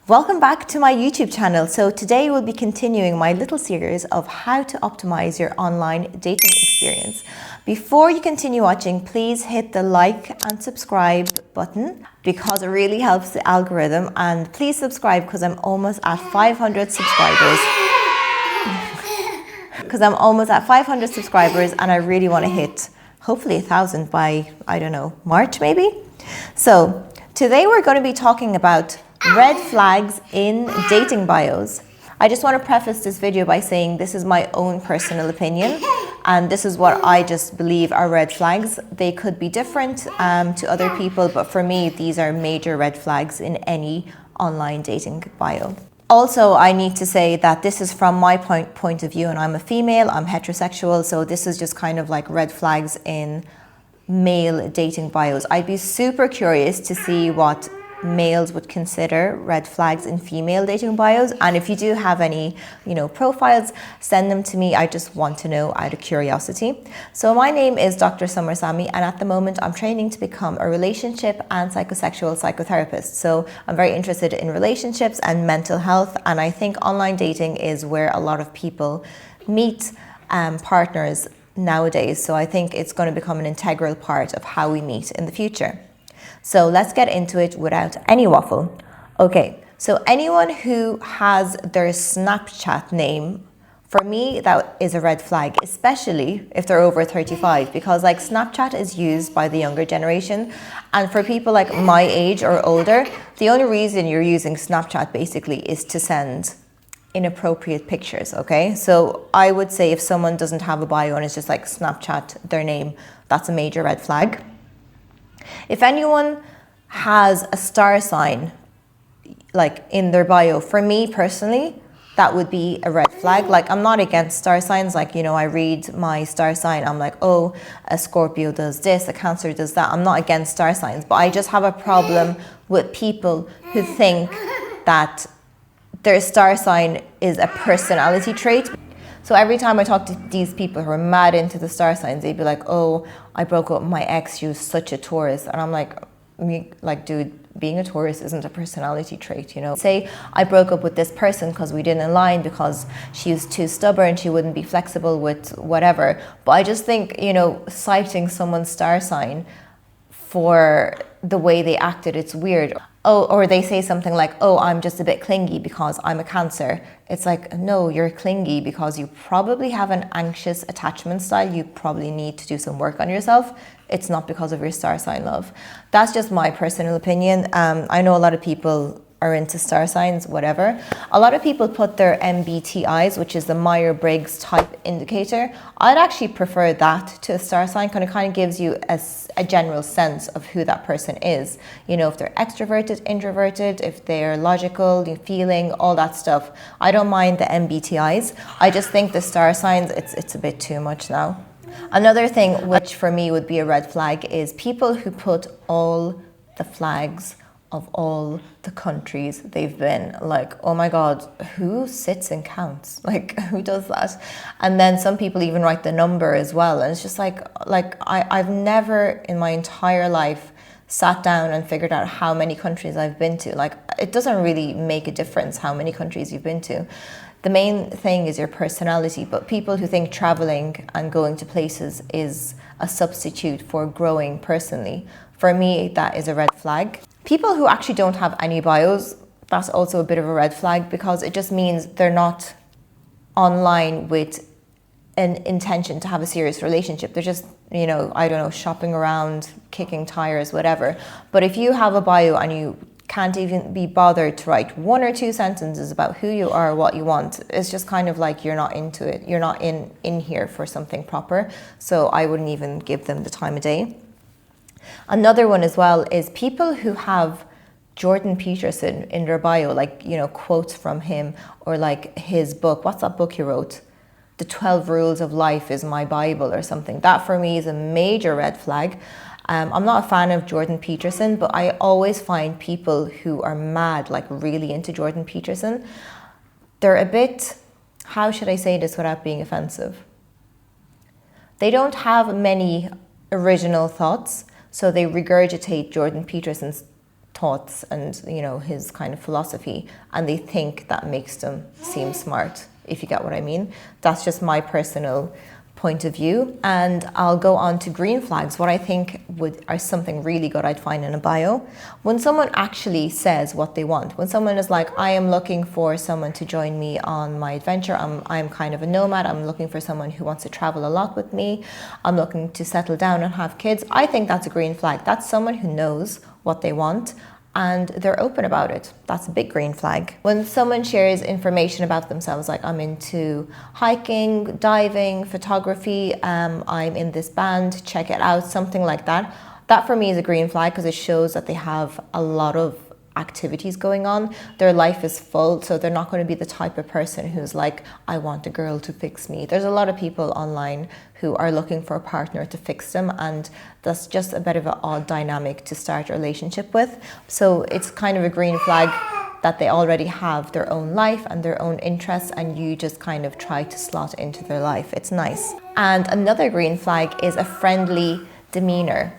Welcome back to my YouTube channel. So today we'll be continuing my little series of how to optimize your online dating experience. Before you continue watching, please hit the like and subscribe button because it really helps the algorithm. And please subscribe because I'm almost at 500 subscribers. And I really want to hit hopefully 1,000 by, I don't know, March maybe? So today we're going to be talking about red flags in dating bios. I just want to preface this video by saying this is my own personal opinion and this is what I just believe are red flags. They could be different to other people, but for me these are major red flags in any online dating bio. Also, I need to say that this is from my point of view, and I'm a female, I'm heterosexual, so this is just kind of like red flags in male dating bios. I'd be super curious to see what males would consider red flags in female dating bios, and if you do have any profiles, send them to me. I just want to know out of curiosity. So my name is Dr. Sami, and at the moment I'm training to become a relationship and psychosexual psychotherapist. So I'm very interested in relationships and mental health, and I think online dating is where a lot of people meet partners nowadays. So I think it's going to become an integral part of how we meet in the future. So let's get into it without any waffle. Okay, so anyone who has their Snapchat name, for me, that is a red flag, especially if they're over 35, because like Snapchat is used by the younger generation. And for people like my age or older, the only reason you're using Snapchat basically is to send inappropriate pictures, okay? So I would say if someone doesn't have a bio and it's just like Snapchat their name, that's a major red flag. If anyone has a star sign like in their bio, for me personally, that would be a red flag. Like, I'm not against star signs. Like, I read my star sign, I'm like, oh, a Scorpio does this, a Cancer does that. I'm not against star signs, but I just have a problem with people who think that their star sign is a personality trait. So every time I talk to these people who are mad into the star signs, they'd be like, oh, I broke up with my ex, she was such a Taurus. And I'm like, dude, being a Taurus isn't a personality trait, Say I broke up with this person because we didn't align, because she was too stubborn, she wouldn't be flexible with whatever. But I just think, citing someone's star sign for the way they acted, it's weird. Oh, or they say something like, oh, I'm just a bit clingy because I'm a Cancer. It's like, no, you're clingy because you probably have an anxious attachment style. You probably need to do some work on yourself. It's not because of your star sign, love. That's just my personal opinion. I know a lot of people are into star signs, whatever. A lot of people put their MBTIs, which is the Myers-Briggs type indicator. I'd actually prefer that to a star sign, kind of gives you a general sense of who that person is. If they're extroverted, introverted, if they're logical, feeling, all that stuff. I don't mind the MBTIs. I just think the star signs, it's a bit too much now. Another thing which for me would be a red flag is people who put all the flags of all the countries they've been. Like, oh my God, who sits and counts? Like, who does that? And then some people even write the number as well. And it's just like I've never in my entire life sat down and figured out how many countries I've been to. Like, it doesn't really make a difference how many countries you've been to. The main thing is your personality, but people who think traveling and going to places is a substitute for growing personally, for me, that is a red flag. People who actually don't have any bios, that's also a bit of a red flag, because it just means they're not online with an intention to have a serious relationship. They're just, shopping around, kicking tires, whatever. But if you have a bio and you can't even be bothered to write 1 or 2 sentences about who you are, what you want, it's just kind of like you're not into it. You're not in here for something proper. So I wouldn't even give them the time of day. Another one as well is people who have Jordan Peterson in their bio, like, quotes from him, or like his book. What's that book he wrote? The 12 Rules of Life is my Bible or something. That for me is a major red flag. I'm not a fan of Jordan Peterson, but I always find people who are mad, like really into Jordan Peterson, they're a bit, how should I say this without being offensive? They don't have many original thoughts, so they regurgitate Jordan Peterson's thoughts and, you know, his kind of philosophy, and they think that makes them seem smart, if you get what I mean. That's just my personal point of view. And I'll go on to green flags. What I think are something really good I'd find in a bio. When someone actually says what they want, when someone is like, I am looking for someone to join me on my adventure, I'm kind of a nomad, I'm looking for someone who wants to travel a lot with me, I'm looking to settle down and have kids, I think that's a green flag. That's someone who knows what they want and they're open about it. That's a big green flag. When someone shares information about themselves, like I'm into hiking, diving, photography, I'm in this band, check it out, something like that. That for me is a green flag because it shows that they have a lot of activities going on. Their life is full, so they're not going to be the type of person who's like, I want a girl to fix me. There's a lot of people online who are looking for a partner to fix them, and that's just a bit of an odd dynamic to start a relationship with. So it's kind of a green flag that they already have their own life and their own interests, and you just kind of try to slot into their life. It's nice. And another green flag is a friendly demeanor.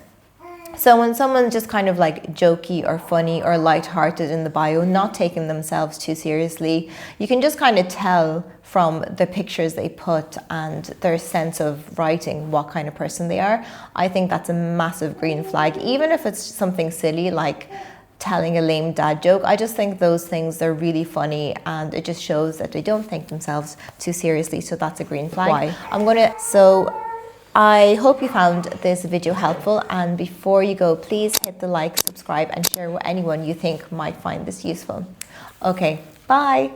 So when someone's just kind of like jokey or funny or lighthearted in the bio, not taking themselves too seriously, you can just kind of tell from the pictures they put and their sense of writing what kind of person they are. I think that's a massive green flag, even if it's something silly like telling a lame dad joke. I just think those things, they're really funny and it just shows that they don't take themselves too seriously. So that's a green flag. Why? I hope you found this video helpful, and before you go, please hit the like, subscribe and share with anyone you think might find this useful. Okay, bye.